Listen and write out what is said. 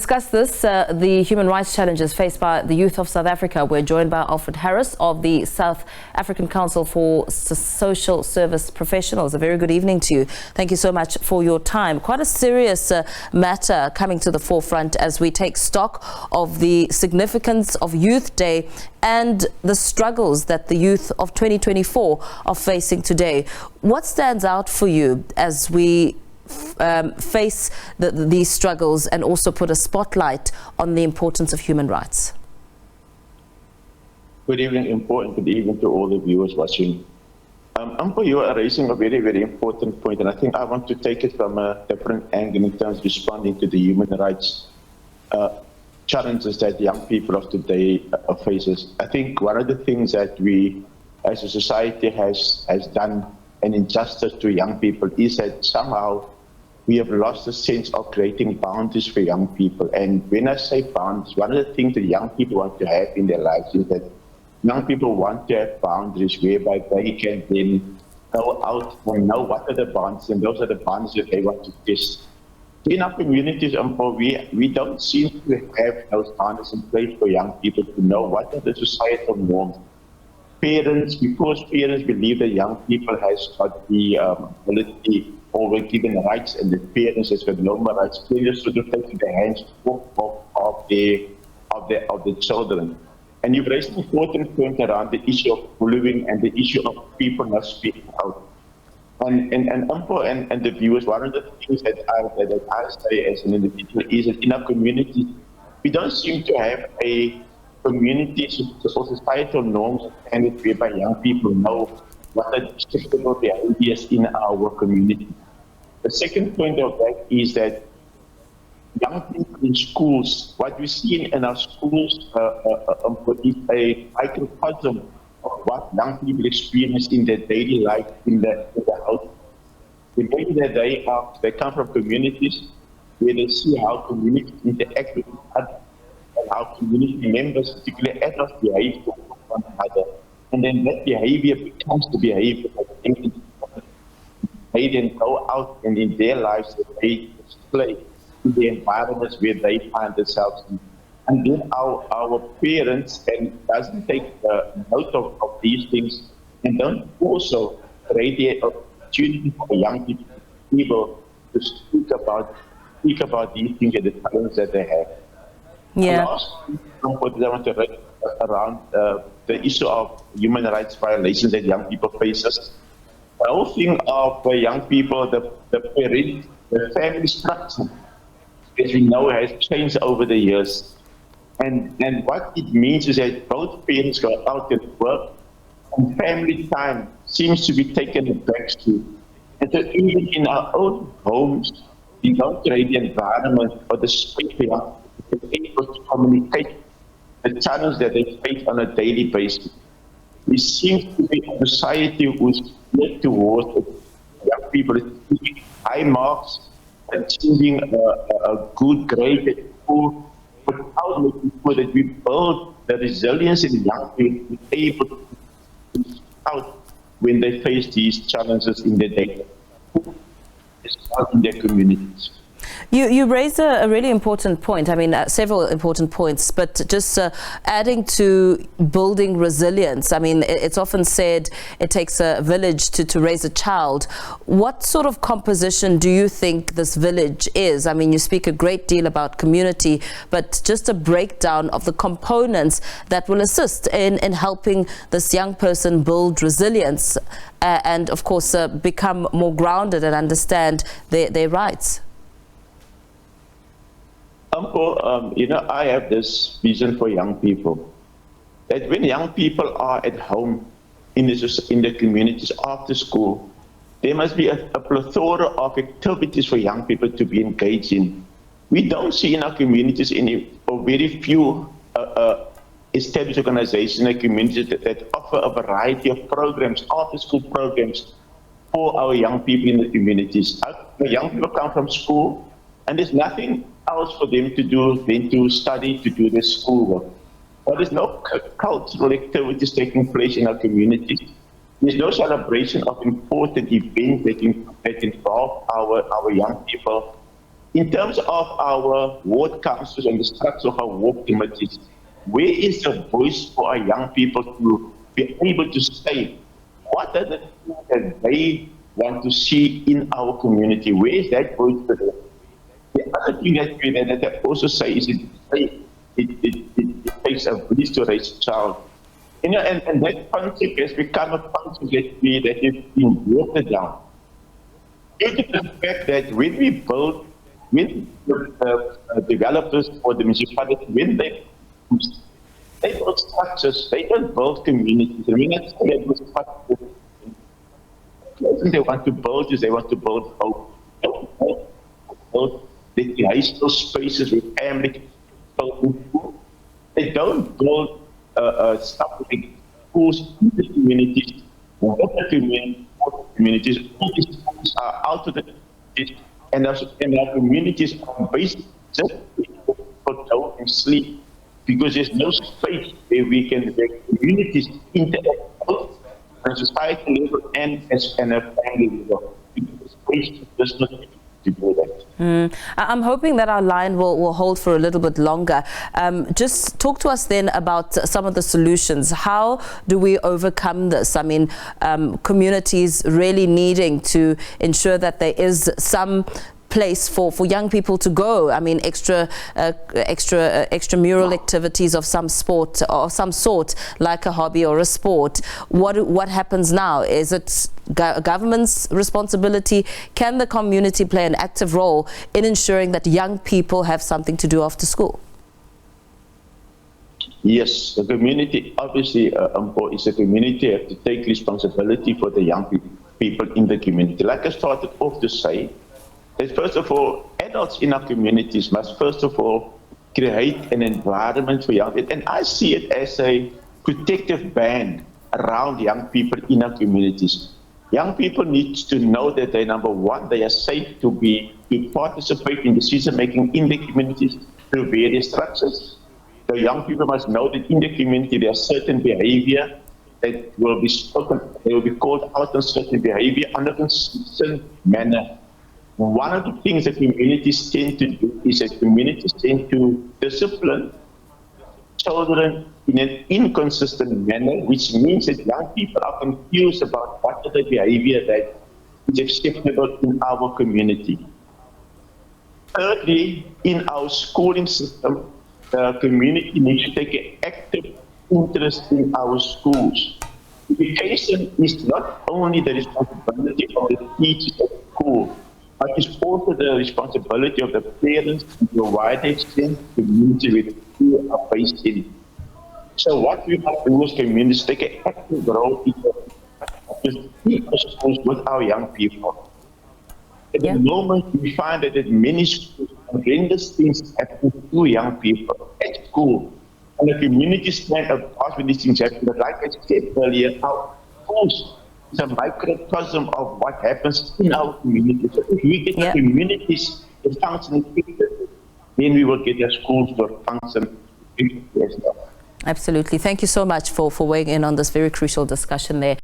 discuss this, the human rights challenges faced by the youth of South Africa. We're joined by Alfred Harris of the South African Council for Social Service Professionals. A very good evening to you. Thank you so much for your time. Quite a serious matter coming to the forefront as we take stock of the significance of Youth Day and the struggles that the youth of 2024 are facing today. What stands out for you as we face these struggles and also put a spotlight on the importance of human rights? Good evening, good evening to all the viewers watching. Ampo, you are raising a very, very important point, and I think I want to take it from a different angle in terms of responding to the human rights challenges that young people of today faces. I think one of the things that we as a society has done an injustice to young people is that somehow we have lost the sense of creating boundaries for young people. And when I say boundaries, one of the things that young people want to have in their lives is that young people want to have boundaries whereby they can then go out and know what are the boundaries, and those are the boundaries that they want to test. In our communities, we don't seem to have those boundaries in place for young people to know what are the societal norms. Because parents believe that young people has got the ability or were given rights, and the parents has got no more rights, parents sort of take the hands of the children. And you've raised an important point around the issue of bullying and the issue of people not speaking out. And the viewers, one of the things that I say as an individual is that in our community, we don't seem to have a community or societal norms and whereby young people know what are acceptable behaviors in our community. The second point of that is that young people in schools, what we see in our schools is a microcosm of what young people experience in their daily life in the house. The way that they come from communities where they see how communities interact with each other and how community members, particularly adults, behave with one another. And then that behavior becomes the behavior that they then go out and in their lives that they display in the environments where they find themselves in. And then our parents doesn't take note of these things and don't also create the opportunity for young people to speak about these things and the challenges that they have. Yeah. Last thing I want to raise around the issue of human rights violations that young people faces. The whole thing of young people, the family structure, as we know, has changed over the years. And what it means is that both parents go out and work, and family time seems to be taken a backseat. And so even in our own homes, we don't create the environment or the space for young people to be able to communicate the challenge that they face on a daily basis. We seem to be a society who's geared towards young people achieving high marks, achieving a good grade at school, without making sure that we build the resilience in young people to be able to speak out when they face these challenges in their day, in their communities. You raised a really important point. I mean, several important points, but just adding to building resilience. I mean, it's often said it takes a village to raise a child. What sort of composition do you think this village is? I mean, you speak a great deal about community, but just a breakdown of the components that will assist in helping this young person build resilience and, of course, become more grounded and understand their rights. I have this vision for young people, that when young people are at home in the communities after school, there must be a plethora of activities for young people to be engaged in. We don't see in our communities very few established organizations and communities that offer a variety of programs, after school programs for our young people in the communities. Our young people come from school and there's nothing else for them to do than to study, to do their schoolwork. But there's no cultural activities taking place in our communities. There's no celebration of important events that involve our young people in terms of our ward councils and the structure of our ward committees, where is the voice for our young people to be able to say what are the things that they want to see in our community? Where is that voice for them? The other thing that I also say is it takes a village to raise a child. You know, and that concept has become a concept that has been watered down. Due to the fact that when the developers or the municipality, when they build structures, they don't build communities. I mean, that's what they build structures. They want to build is they want to build hope. They don't build recreational spaces with family. They don't build stuff like schools in the communities, water communities. All these things are out of the communities, and our communities are basically just for down and sleep, because there's no space where where communities interact both on a society level and a family level. Because space does not to do that. I'm hoping that our line will hold for a little bit longer. Just talk to us then about some of the solutions. How do we overcome this? I mean, communities really needing to ensure that there is some place for young people to go. I mean, extramural activities of some sport or some sort, like a hobby or a sport. What happens now? Is it government's responsibility? Can the community play an active role in ensuring that young people have something to do after school? Yes, the community obviously is a community have to take responsibility for the young people in the community. Like I started off to say, that first of all, adults in our communities must first of all create an environment for young people. And I see it as a protective band around young people in our communities. Young people need to know that they, number one, they are safe to participate in decision making in the communities through various structures. The young people must know that in the community there are certain behavior that will be spoken, they will be called out on certain behavior under a consistent manner. One of the things that communities tend to do is that communities tend to discipline children in an inconsistent manner, which means that young people are confused about what is the behavior that is acceptable in our community. Thirdly, in our schooling system, the community needs to take an active interest in our schools. Education is not only the responsibility of the teachers at school, but it's also the responsibility of the parents and to a wider extent the community where the schools are based in. So what we must do as communities take an active role in the schools with our young people. At the moment, we find that at many schools, horrendous things happen to young people at school. And the community stand apart when these things happen. But like I said earlier, our schools is a microcosm of what happens in our community. So if we get the communities to function effectively, then we will get our schools to function effectively as well. Absolutely. Thank you so much for weighing in on this very crucial discussion there.